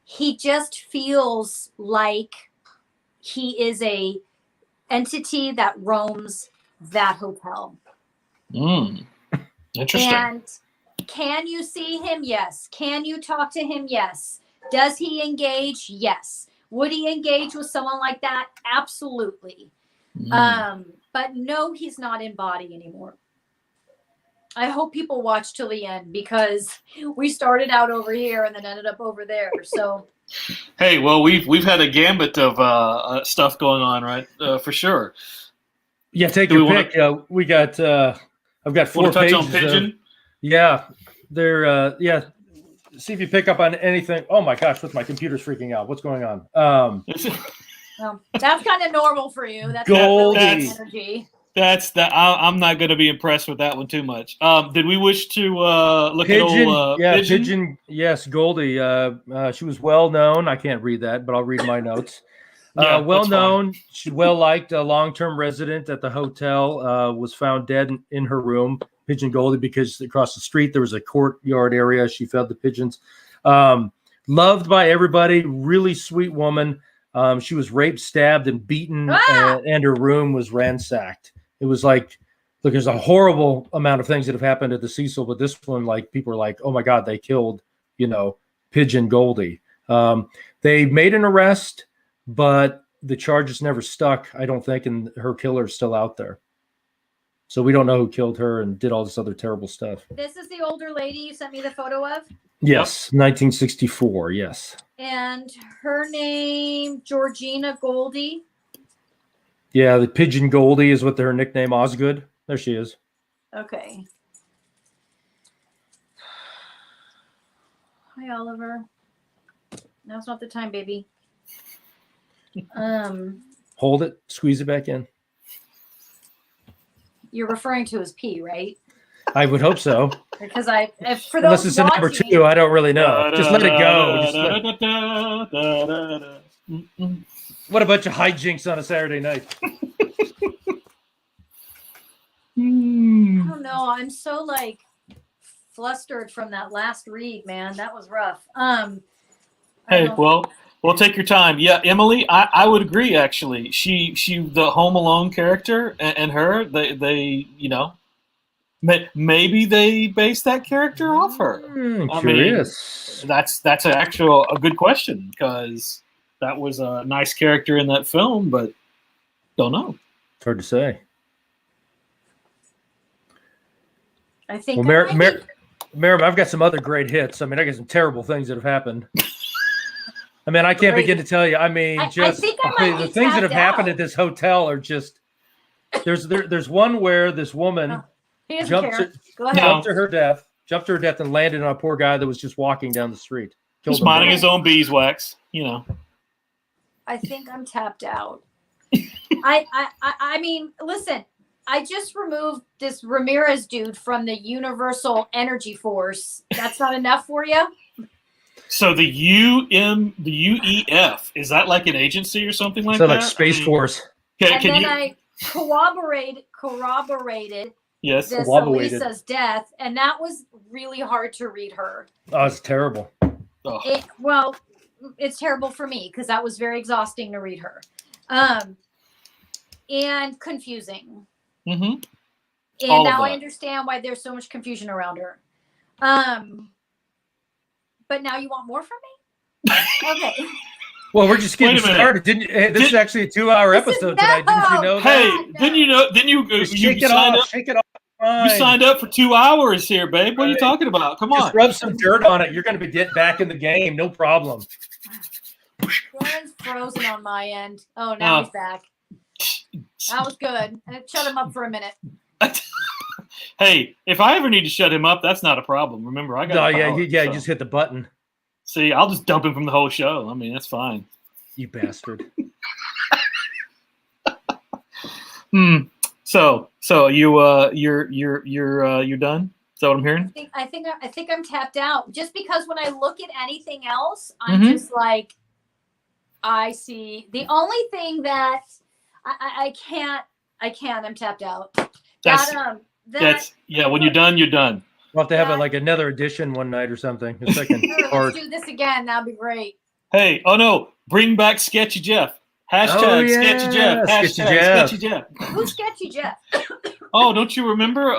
he just feels like he is a entity that roams that hotel. Interesting. And can you see him? Yes. Can you talk to him? Yes. Does he engage? Yes. Would he engage with someone like that? Absolutely. But no, he's not in body anymore. I hope people watch till the end because we started out over here and then ended up over there. So, hey, well, we've had a gambit of stuff going on, right? For sure. Yeah, take your pick. We got. I've got 4 pages. On Pigeon? Yeah, they're. Yeah, see if you pick up on anything. Oh my gosh, my computer's freaking out. What's going on? That's kind of normal for you. That's Goldie. Energy. I'm not going to be impressed with that one too much. Did we wish to look Pigeon, at old Pigeon? Yes, Goldie. She was well known. I can't read that, but I'll read my notes. Well known. She well liked. A long-term resident at the hotel was found dead in her room. Pigeon Goldie, because across the street there was a courtyard area. She fed the pigeons. Loved by everybody. Really sweet woman. She was raped, stabbed, and beaten, and her room was ransacked. It was like, look, there's a horrible amount of things that have happened at the Cecil, but this one, like, people are like, oh my God, they killed, Pigeon Goldie. They made an arrest, but the charges never stuck, I don't think, and her killer's still out there. So we don't know who killed her and did all this other terrible stuff. This is the older lady you sent me the photo of? Yes, 1964, yes. And her name, Georgina Goldie? Yeah, the Pigeon Goldie is what her nickname, Osgood. There she is. Okay. Hi, Oliver. Now's not the time, baby. Hold it, squeeze it back in. You're referring to as P, right? I would hope so. Because for those unless it's a number 2, I don't really know. Just let it go. What a bunch of hijinks on a Saturday night. I don't know. I'm so flustered from that last read, man. That was rough. Hey, well, take your time. Yeah, Emily, I would agree. Actually, she the Home Alone character and her, they maybe they based that character off her. Curious. I mean, that's a good question because that was a nice character in that film, but don't know. It's hard to say. I think. Well, Maryam, I've got some other great hits. I mean, I got some terrible things that have happened. I mean, I can't begin to tell you. I mean, the things that have happened at this hotel are just. There's one where this woman jumped to her death, and landed on a poor guy that was just walking down the street. Just minding his own beeswax, I think I'm tapped out. I mean, listen. I just removed this Ramirez dude from the Universal Energy Force. That's not enough for you? So the UEF, is that like an agency or something like that? Like Space Force. I corroborated yes, this Elisa's death, and that was really hard to read her. Oh, it's terrible. It's terrible for me because that was very exhausting to read her. And confusing. Mm-hmm. And now I understand why there's so much confusion around her. But now you want more from me? Okay. Well, we're just getting started. This is actually a 2-hour episode tonight. Didn't you know that? Hey, didn't you know? Didn't you? Shake it off. You signed up for 2 hours here, babe. What are you talking about? Come on. Just rub some dirt on it. You're going to get back in the game. No problem. Ryan's frozen on my end. Oh, now he's back. That was good. I shut him up for a minute. Hey, if I ever need to shut him up, that's not a problem. Remember, I got. You just hit the button. See, I'll just dump him from the whole show. I mean, that's fine. You bastard. So you're done? Is that what I'm hearing? I think I'm tapped out. Just because when I look at anything else, I'm just like, I see. The only thing that I can't, I'm tapped out. That's when you're done, you're done. We'll have to have like another edition one night or something. A second part. Let's do this again. That'd be great. Hey, oh no, bring back Sketchy Jeff. Hashtag Sketchy Jeff. Hashtag Sketchy Jeff. Who's Sketchy Jeff? Oh, don't you remember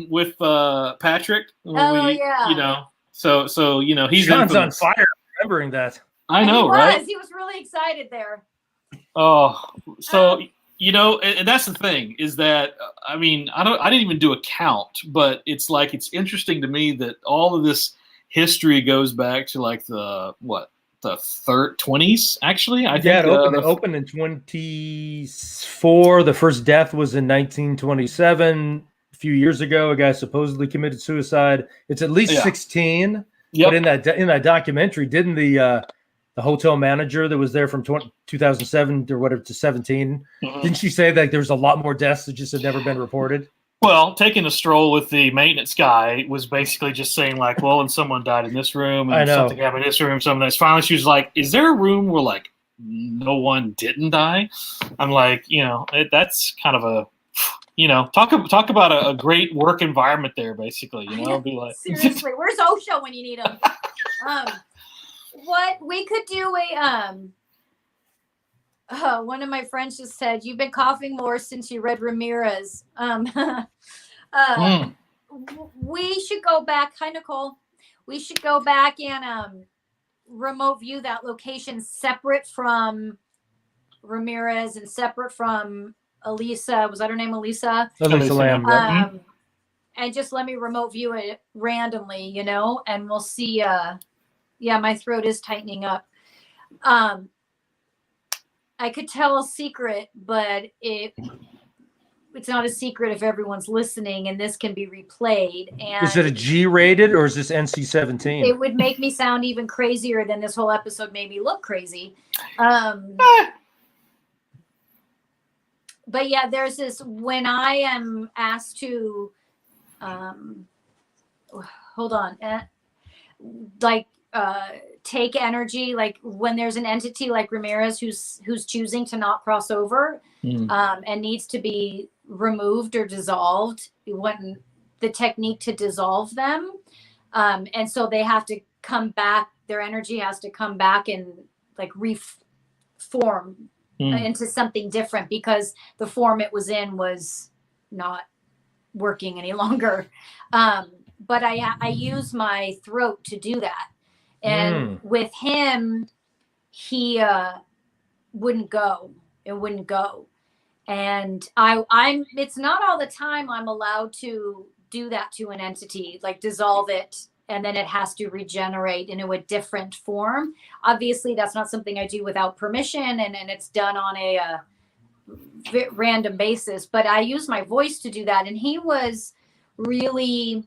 with Patrick? Yeah. You know, so you know, he's Sean's on fire remembering that. I know, right? He was really excited there. Oh, so you know, and that's the thing is that I mean, I didn't even do a count, but it's like it's interesting to me that all of this history goes back to like the 20s. Actually, I think it opened in 24. The first death was in 1927. A few years ago, a guy supposedly committed suicide. It's at least 16. Yep. But in that documentary, didn't the hotel manager that was there from 2007 or whatever to 17, didn't she say that there was a lot more deaths that just had never been reported? Well, taking a stroll with the maintenance guy was basically just saying like, well, and someone died in this room and something happened in this room. Something that's finally she was like, is there a room where like no one didn't die? I'm like, you know, that's kind of a, you know, talk about a great work environment there, basically. You know, be like, seriously, where's OSHA when you need him? What we could do one of my friends just said, you've been coughing more since you read Ramirez. We should go back. Hi, Nicole. We should go back and remote view that location separate from Ramirez and separate from Elisa. Was that her name, Elisa? Elisa Lam. And just let me remote view it randomly, you know, and we'll see. My throat is tightening up. I could tell a secret, but it's not a secret if everyone's listening, and this can be replayed. And is it a G-rated or is this NC-17? It would make me sound even crazier than this whole episode made me look crazy. But yeah, there's this when I am asked to, hold on, take energy, like when there's an entity like Ramirez who's choosing to not cross over and needs to be removed or dissolved, when the technique to dissolve them, and so they have to come back, their energy has to come back and like reform into something different because the form it was in was not working any longer. But I use my throat to do that. And with him, he wouldn't go. It wouldn't go. And I'm it's not all the time I'm allowed to do that to an entity, like dissolve it, and then it has to regenerate into a different form. Obviously, that's not something I do without permission, and it's done on a random basis. But I use my voice to do that, and he was really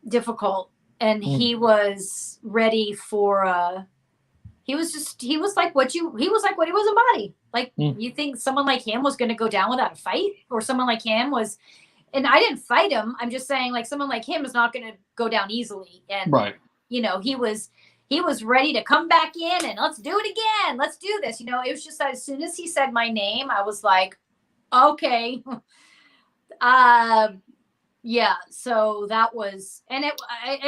difficult. And he was ready for he was like what he was a body. Like you think someone like him was going to go down without a fight, or someone like him was, and I didn't fight him. I'm just saying like someone like him is not going to go down easily. And you know, he was ready to come back in and let's do it again. Let's do this. You know, it was just as soon as he said my name, I was like, okay. Yeah, so that was, and it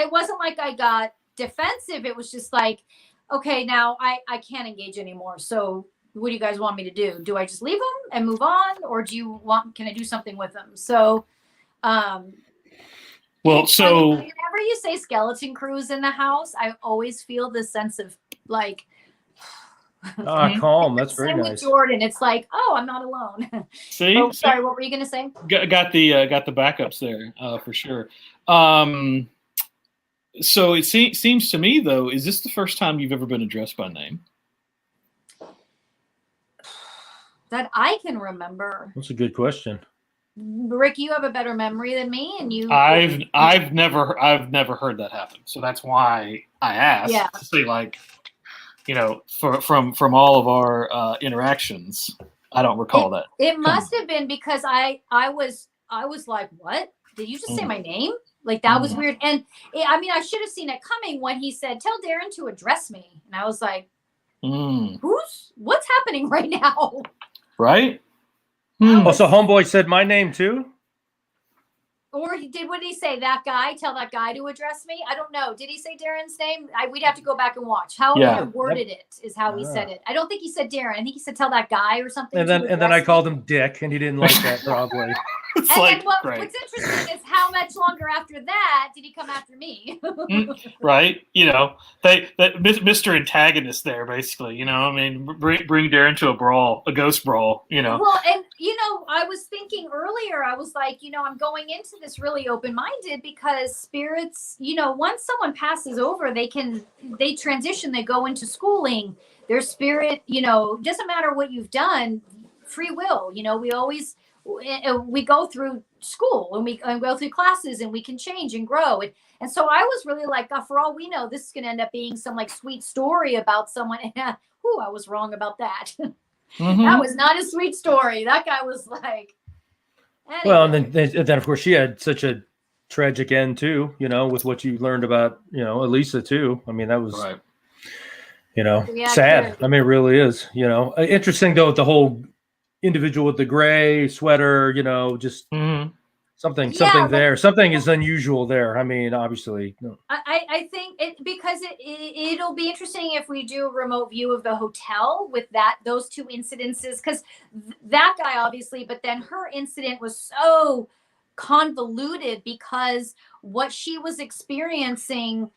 wasn't like I got defensive. It was just like, okay, now I can't engage anymore. So what do you guys want me to do? Do I just leave them and move on, or can I do something with them? So, so whenever you say skeleton crews in the house, I always feel this sense of like, calm. That's very nice. Jordan, it's like, oh, I'm not alone. See? Sorry, what were you gonna say? Got the backups there for sure. So it seems to me though, is this the first time you've ever been addressed by name? That I can remember. That's a good question. Rick, you have a better memory than me, and you. I've never heard that happen, so that's why I asked to say like. You know, from all of our interactions, I don't recall that. It must have been because I was like, what? Did you just say my name? Like that was weird. And I should have seen it coming when he said, "Tell Darren to address me," and I was like, What's happening right now? Right. Also, homeboy said my name too. Or what did he say? That guy? Tell that guy to address me? I don't know. Did he say Darren's name? We'd have to go back and watch. How he worded it is how he said it. I don't think he said Darren. I think he said tell that guy or something. And then I called him Dick, and he didn't like that probably. What's interesting is how much longer after that did he come after me? Right. You know, Mr. Antagonist there, basically. You know, I mean, bring Darren to a brawl, a ghost brawl. You know. Well, and you know, I was thinking earlier. I was like, you know, I'm going into this really open-minded because spirits, you know, once someone passes over, they transition. They go into schooling. Their spirit, you know, doesn't matter what you've done. Free will. You know, we go through school and we go through classes and we can change and grow. And so I was really like, for all we know, this is going to end up being some like sweet story about someone. I was wrong about that. That was not a sweet story. That guy was like, anyway. Well, and then of course she had such a tragic end too, you know, with what you learned about, you know, Elisa too. I mean, that was, you know, sad. I mean, it really is, you know, interesting though, the whole individual with the gray sweater, you know, just something there. Something is unusual there. I mean, obviously. No. I think because it'll be interesting if we do a remote view of the hotel with those two incidences, because that guy obviously, but then her incident was so convoluted because what she was experiencing.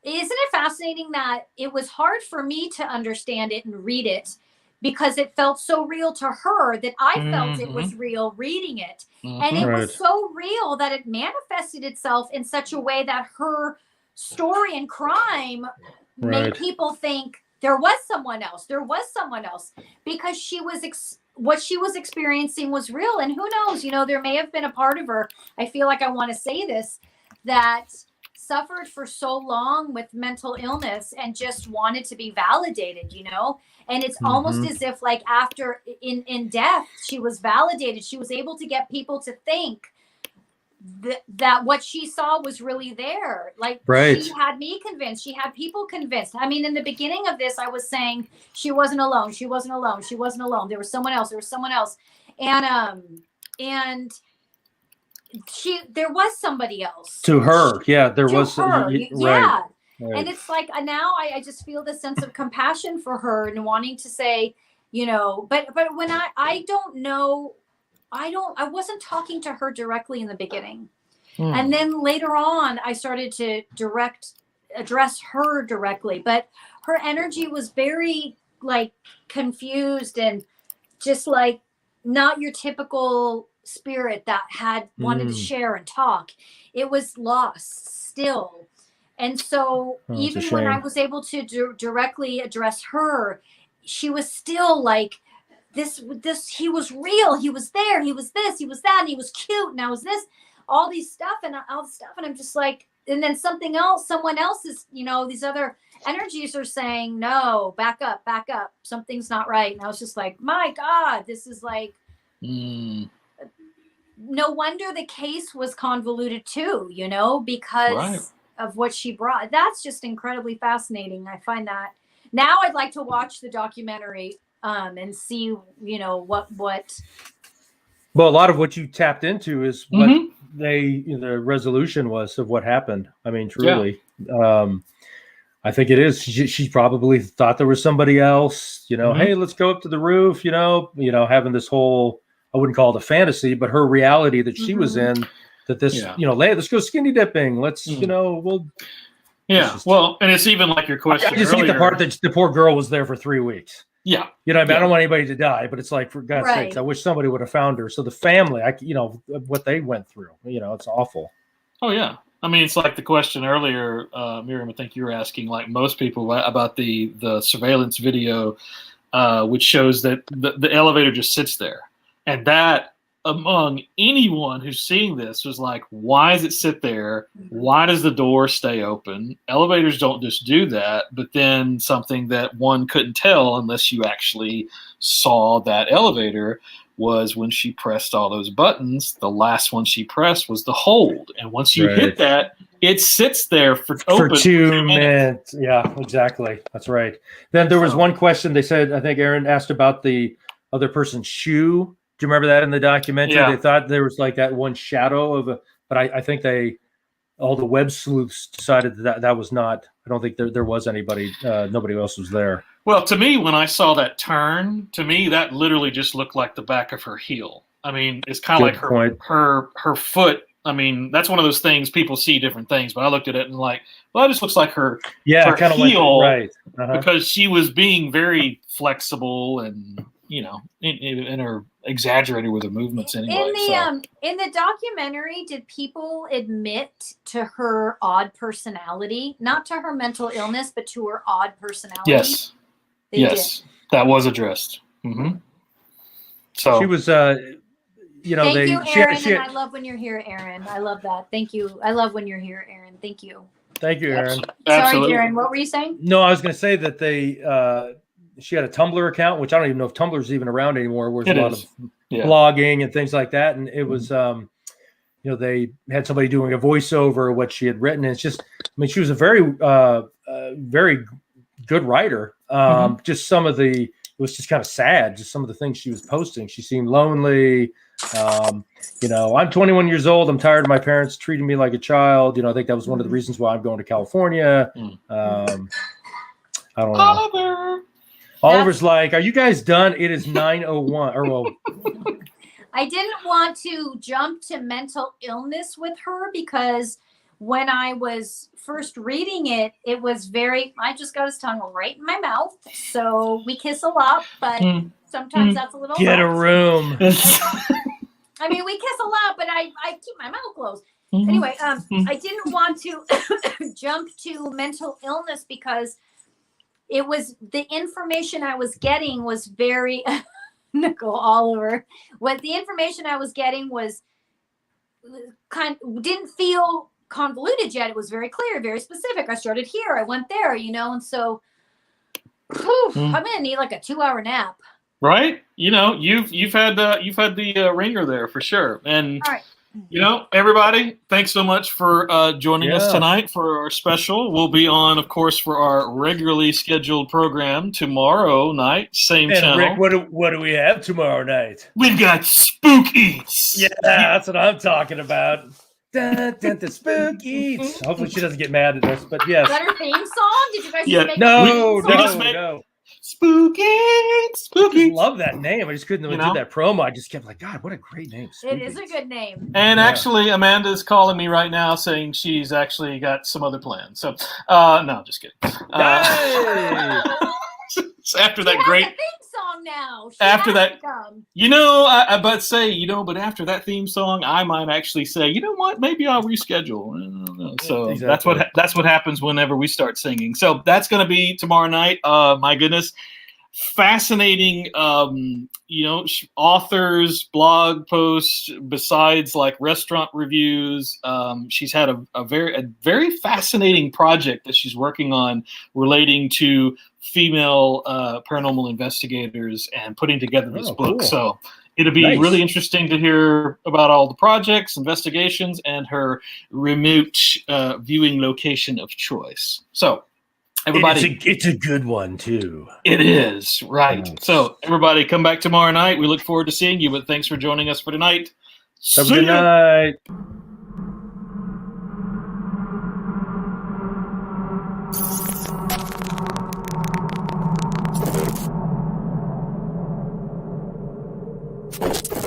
Isn't it fascinating that it was hard for me to understand it and read it? Because it felt so real to her that I felt it was real reading it. And it was so real that it manifested itself in such a way that her story and crime made people think there was someone else. There was someone else because she was what she was experiencing was real. And who knows, you know, there may have been a part of her. I feel like I want to say this, that suffered for so long with mental illness and just wanted to be validated, you know? And it's almost as if like after in death, she was validated. She was able to get people to think that what she saw was really there. Like she had me convinced. She had people convinced. I mean, in the beginning of this, I was saying she wasn't alone. She wasn't alone. She wasn't alone. There was someone else. There was someone else. And there was somebody else. To her. Yeah, there was. Her. Yeah. Right. And it's like now I just feel this sense of compassion for her and wanting to say, you know, but when I don't know, I wasn't talking to her directly in the beginning. And then later on, I started to address her directly, but her energy was very like confused and just like not your typical spirit that had wanted to share and talk. It was lost still. And so even when I was able to directly address her, she was still like this, he was real. He was there. He was this, he was that, and he was cute. And I was this, all these stuff and all this stuff. And I'm just like, and then someone else is, you know, these other energies are saying, no, back up. Something's not right. And I was just like, my God, this is like, no wonder the case was convoluted too, you know, because of what she brought. That's just incredibly fascinating. I find that now I'd like to watch the documentary and see, you know, what. Well, a lot of what you tapped into is what the resolution was of what happened. I mean, truly, I think it is. She probably thought there was somebody else, you know, hey, let's go up to the roof, you know, having this whole, I wouldn't call it a fantasy, but her reality that she was in, that this, you know, let's go skinny dipping. Let's, you know, well, and it's even like your question. I just think the part that the poor girl was there for 3 weeks. Yeah. You know, I don't want anybody to die, but it's like, for God's sakes, I wish somebody would have found her. So the family, you know, what they went through, you know, it's awful. Oh, yeah. I mean, it's like the question earlier, Maryam, I think you were asking, like most people, about the surveillance video, which shows that the elevator just sits there. And that, among anyone who's seeing this, was like, why does it sit there? Why does the door stay open? Elevators don't just do that. But then something that one couldn't tell unless you actually saw that elevator was when she pressed all those buttons, the last one she pressed was the hold. And once you hit that, it sits there for 2 minutes. Yeah, exactly. That's right. Then there was one question they said, I think Aaron asked about the other person's shoe. Do you remember that in the documentary? Yeah. They thought there was like that one shadow of a, but I think all the web sleuths decided that was not, I don't think there was anybody, nobody else was there. Well, to me, when I saw that turn, to me, that literally just looked like the back of her heel. I mean, it's kind of like her foot. I mean, that's one of those things, people see different things, but I looked at it and like, well, it just looks like her kind of heel, like, because she was being very flexible and, you know, in her exaggerated with her movements anyway. In the documentary, did people admit to her odd personality, not to her mental illness, but to her odd personality? Yes. They did. That was addressed. Mm-hmm. So she was, you know, thank you, Aaron, and I love when you're here, Aaron. I love that. Thank you. I love when you're here, Aaron. Thank you. Thank you, Aaron. Sorry, Aaron. What were you saying? No, I was going to say that she had a Tumblr account, which I don't even know if Tumblr's even around anymore, where there's a lot of blogging and things like that. And it was, you know, they had somebody doing a voiceover of what she had written. And it's just, I mean, she was a very good writer. Just some of it was just kind of sad. Just some of the things she was posting. She seemed lonely. You know, I'm 21 years old. I'm tired of my parents treating me like a child. You know, I think that was one of the reasons why I'm going to California. I don't know. Oliver's like, are you guys done? It is 9:01. Or well, I didn't want to jump to mental illness with her because when I was first reading it, it was I just got his tongue right in my mouth. So we kiss a lot, but sometimes that's a little get a room. I mean, we kiss a lot, but I keep my mouth closed. Anyway, I didn't want to jump to mental illness because it was the information I was getting was very Nicole Oliver. What the information I was getting was didn't feel convoluted yet. It was very clear, very specific. I started here, I went there, you know, and so I'm gonna need like a 2-hour nap. Right? You know, you've had the ringer there for sure. And all right. You know, everybody, thanks so much for joining us tonight for our special. We'll be on, of course, for our regularly scheduled program tomorrow night, same channel. Rick, what do we have tomorrow night? We've got Spookies. Yeah, that's what I'm talking about. The Spookies. Hopefully she doesn't get mad at us, but yes. Is that her theme song? Did you guys make No. Spooky. I just love that name. I just couldn't do that promo. I just kept like, God, what a great name. It is a good name. And actually, Amanda's calling me right now saying she's actually got some other plans. So, no, just kidding. After that great theme song now. After that, you know, I about to say, you know, but after that theme song, I might actually say, you know what, maybe I'll reschedule. I don't know. So that's what happens whenever we start singing. So that's going to be tomorrow night. My goodness, fascinating. You know, authors, blog posts. Besides like restaurant reviews, she's had a very fascinating project that she's working on relating to female paranormal investigators and putting together this book. Cool. So it'll be really interesting to hear about all the projects, investigations, and her remote viewing location of choice. So everybody, it's a good one too. It is, right. Nice. So everybody come back tomorrow night. We look forward to seeing you, but thanks for joining us for tonight. Have a good night. You